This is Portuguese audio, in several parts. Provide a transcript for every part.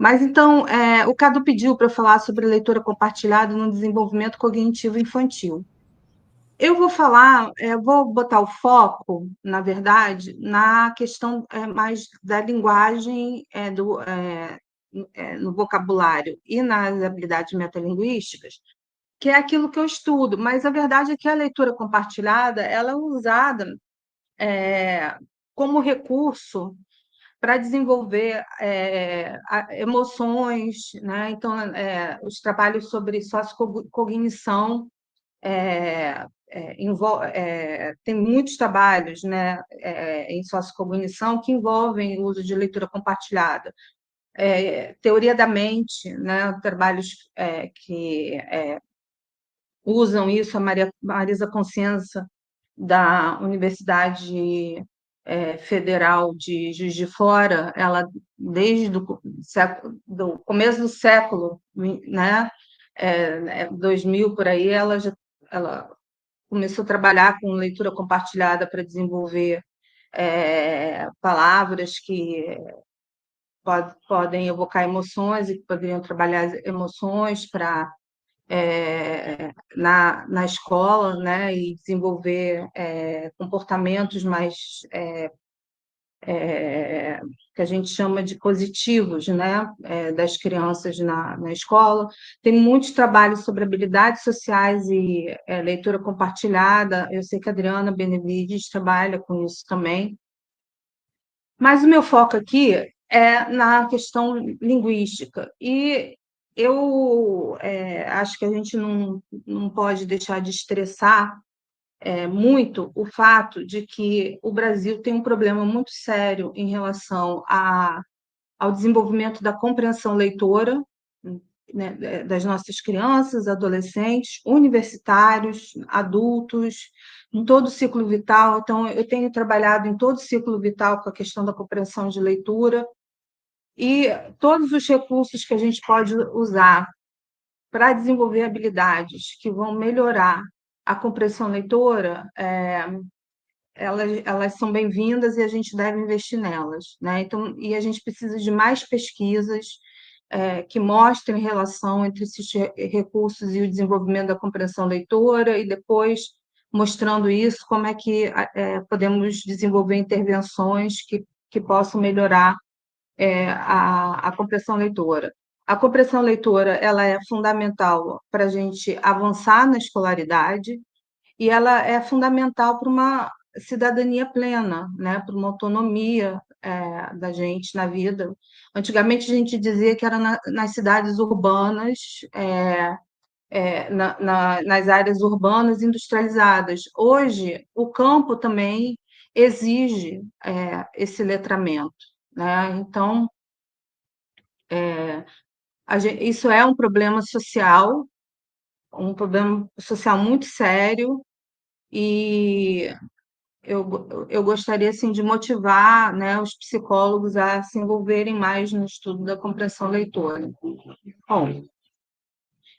Mas então, o Cadu pediu para eu falar sobre leitura compartilhada no desenvolvimento cognitivo infantil. Eu vou falar, vou botar o foco, na verdade, na questão mais da linguagem, no vocabulário e nas habilidades metalinguísticas, que é aquilo que eu estudo. Mas a verdade é que a leitura compartilhada ela é usada como recurso para desenvolver emoções, né? Então, os trabalhos sobre sociocognição tem muitos trabalhos, né, em sociocognição que envolvem o uso de leitura compartilhada. Teoria da mente, né, trabalhos que usam isso, a Marisa Consciência, da Universidade Federal de Juiz de Fora, ela, desde do começo do século, né, 2000, por aí, ela começou a trabalhar com leitura compartilhada para desenvolver palavras que podem evocar emoções e que poderiam trabalhar as emoções na escola, né, e desenvolver comportamentos mais que a gente chama de positivos, né, das crianças na escola. Tem muitos trabalhos sobre habilidades sociais e leitura compartilhada. Eu sei que a Adriana Benevides trabalha com isso também. Mas o meu foco aqui é na questão linguística. E eu acho que a gente não pode deixar de estressar muito o fato de que o Brasil tem um problema muito sério em relação ao desenvolvimento da compreensão leitora, né, das nossas crianças, adolescentes, universitários, adultos, em todo o ciclo vital. Então, eu tenho trabalhado em todo o ciclo vital com a questão da compreensão de leitura e todos os recursos que a gente pode usar para desenvolver habilidades que vão melhorar a compreensão leitora, elas são bem-vindas e a gente deve investir nelas, né? Então, e a gente precisa de mais pesquisas que mostrem relação entre esses recursos e o desenvolvimento da compreensão leitora, e depois mostrando isso, como é que podemos desenvolver intervenções que possam melhorar a compreensão leitora. A compreensão leitora ela é fundamental para a gente avançar na escolaridade, e ela é fundamental para uma cidadania plena, né? Para uma autonomia da gente na vida. Antigamente a gente dizia que era nas cidades urbanas, nas áreas urbanas industrializadas. Hoje, o campo também exige esse letramento, né? Então, isso é um problema social muito sério, e eu gostaria assim, de motivar, né, os psicólogos a se envolverem mais no estudo da compreensão leitora. Bom,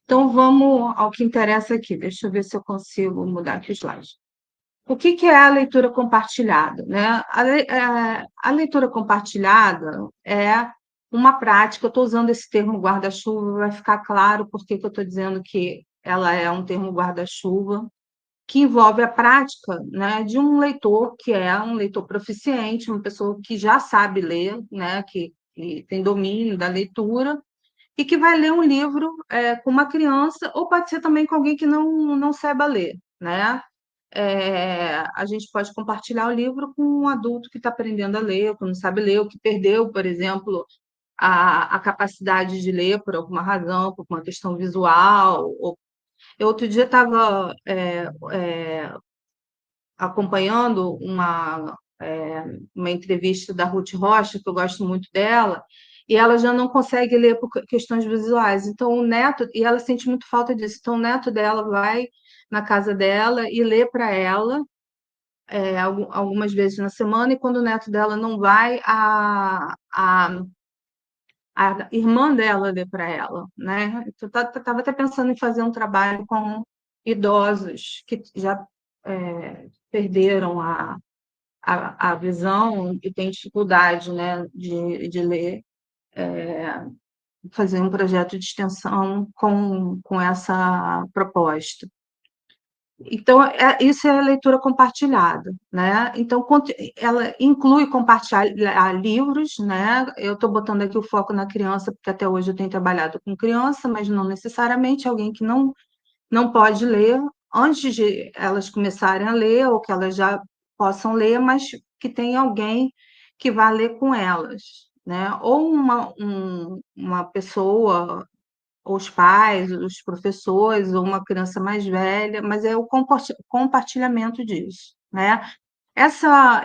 então vamos ao que interessa aqui. Deixa eu ver se eu consigo mudar aqui o slide. O que é a leitura compartilhada, né? A leitura compartilhada é uma prática. Eu estou usando esse termo guarda-chuva, vai ficar claro por que eu estou dizendo que ela é um termo guarda-chuva, que envolve a prática, né, de um leitor que é um leitor proficiente, uma pessoa que já sabe ler, né, que tem domínio da leitura, e que vai ler um livro com uma criança, ou pode ser também com alguém que não saiba ler, né? A gente pode compartilhar o livro com um adulto que está aprendendo a ler, que não sabe ler, ou que perdeu, por exemplo, a capacidade de ler por alguma razão, por uma questão visual. Eu outro dia estava acompanhando uma entrevista da Ruth Rocha, que eu gosto muito dela, e ela já não consegue ler por questões visuais. Então, o neto, e ela sente muito falta disso. Então, o neto dela vai na casa dela e lê para ela algumas vezes na semana, e quando o neto dela não vai, a irmã dela lê para ela, né? Então, estava até pensando em fazer um trabalho com idosos que já perderam a visão e têm dificuldade, né, de ler. fazer um projeto de extensão com essa proposta. Então, isso é a leitura compartilhada, né? Então, ela inclui compartilhar livros, né? Eu estou botando aqui o foco na criança, porque até hoje eu tenho trabalhado com criança, mas não necessariamente alguém que não pode ler antes de elas começarem a ler, ou que elas já possam ler, mas que tem alguém que vá ler com elas, né? Ou uma pessoa, ou os pais, os professores, ou uma criança mais velha, mas é o compartilhamento disso, né? Essa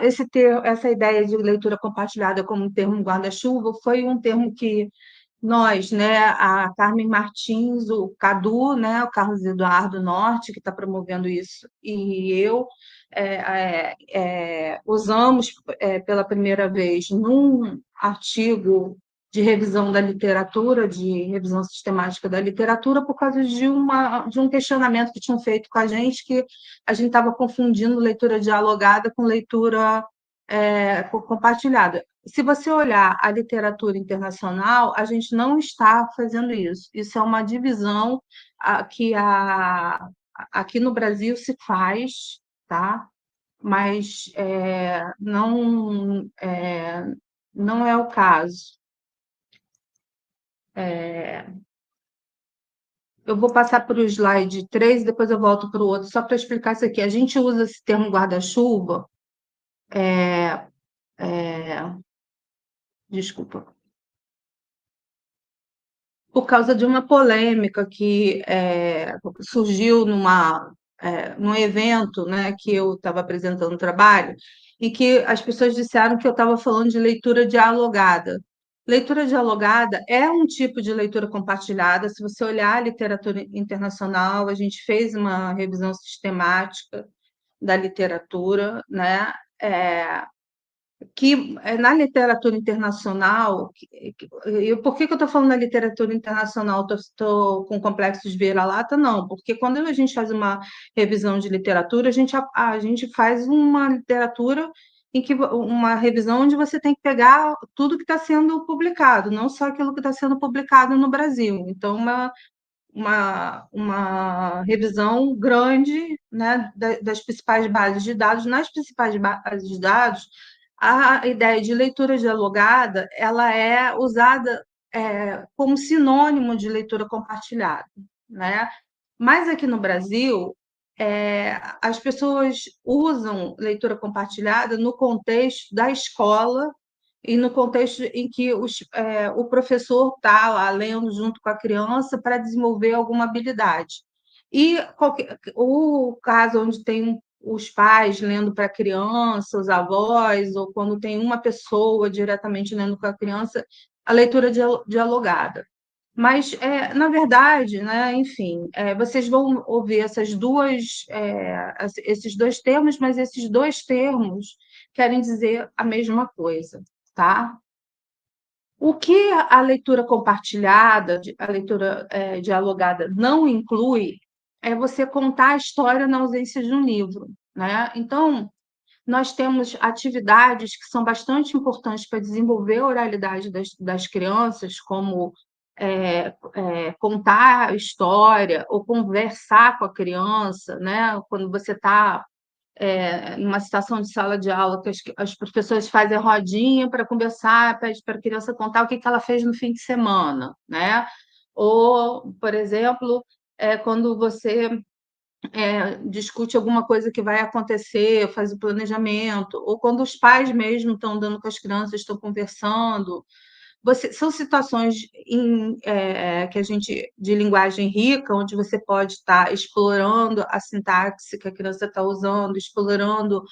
ideia de leitura compartilhada como um termo guarda-chuva foi um termo que nós, né, a Carmen Martins, o Cadu, né, o Carlos Eduardo Norte, que está promovendo isso, e eu usamos pela primeira vez num artigo de revisão da literatura, de revisão sistemática da literatura, por causa de um questionamento que tinham feito com a gente, que a gente estava confundindo leitura dialogada com leitura compartilhada. Se você olhar a literatura internacional, a gente não está fazendo isso. Isso é uma divisão que aqui no Brasil se faz, tá? Mas não é o caso. Eu vou passar para o slide 3, depois eu volto para o outro, só para explicar isso aqui. A gente usa esse termo guarda-chuva, desculpa, por causa de uma polêmica que surgiu num evento, né, que eu estava apresentando o trabalho, e que as pessoas disseram que eu estava falando de leitura dialogada. Leitura dialogada é um tipo de leitura compartilhada. Se você olhar a literatura internacional, a gente fez uma revisão sistemática da literatura, né? Que na literatura internacional, por que eu estou falando da literatura internacional? Estou com complexo de vira-lata? Não, porque quando a gente faz uma revisão de literatura, a gente faz uma literatura uma revisão onde você tem que pegar tudo que está sendo publicado, não só aquilo que está sendo publicado no Brasil. Então, uma revisão grande, né, das principais bases de dados. Nas principais bases de dados, a ideia de leitura dialogada ela é usada como sinônimo de leitura compartilhada, né? Mas aqui no Brasil, as pessoas usam leitura compartilhada no contexto da escola e no contexto em que o professor está lá lendo junto com a criança para desenvolver alguma habilidade. E o caso onde tem os pais lendo para a criança, os avós, ou quando tem uma pessoa diretamente lendo com a criança, a leitura dialogada. Mas, na verdade, né, enfim, vocês vão ouvir esses dois termos, mas esses dois termos querem dizer a mesma coisa, tá? O que a leitura compartilhada, a leitura dialogada não inclui é você contar a história na ausência de um livro, né? Então, nós temos atividades que são bastante importantes para desenvolver a oralidade das crianças, como contar a história ou conversar com a criança, né? Quando você está numa situação de sala de aula, que as professoras fazem rodinha para conversar, pede para a criança contar o que ela fez no fim de semana, né? Ou, por exemplo, quando você discute alguma coisa que vai acontecer, faz o planejamento, ou quando os pais mesmo estão andando com as crianças, estão conversando. São situações que a gente, de linguagem rica, onde você pode estar explorando a sintaxe que a criança está usando, explorando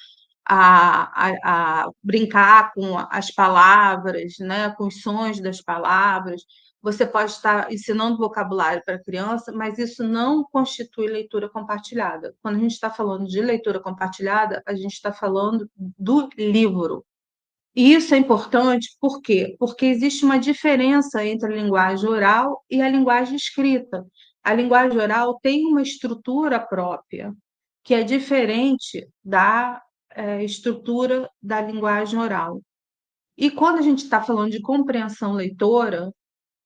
a brincar com as palavras, né, com os sons das palavras. Você pode estar ensinando vocabulário para a criança, mas isso não constitui leitura compartilhada. Quando a gente está falando de leitura compartilhada, a gente está falando do livro. E isso é importante, por quê? Porque existe uma diferença entre a linguagem oral e a linguagem escrita. A linguagem oral tem uma estrutura própria, que é diferente da estrutura da linguagem oral. E quando a gente está falando de compreensão leitora,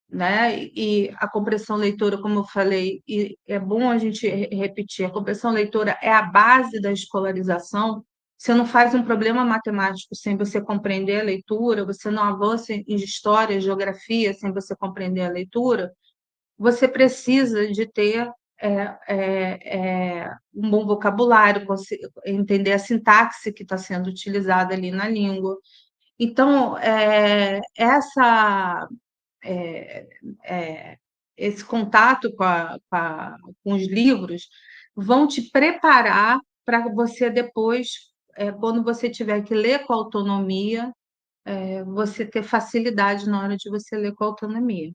né? E a compreensão leitora, como eu falei, e é bom a gente repetir, a compreensão leitora é a base da escolarização. Você não faz um problema matemático sem você compreender a leitura, você não avança em história, geografia sem você compreender a leitura. Você precisa de ter um bom vocabulário, entender a sintaxe que está sendo utilizada ali na língua. Então, é, é, esse contato com os livros vão te preparar para você depois, quando você tiver que ler com autonomia, você ter facilidade na hora de você ler com autonomia.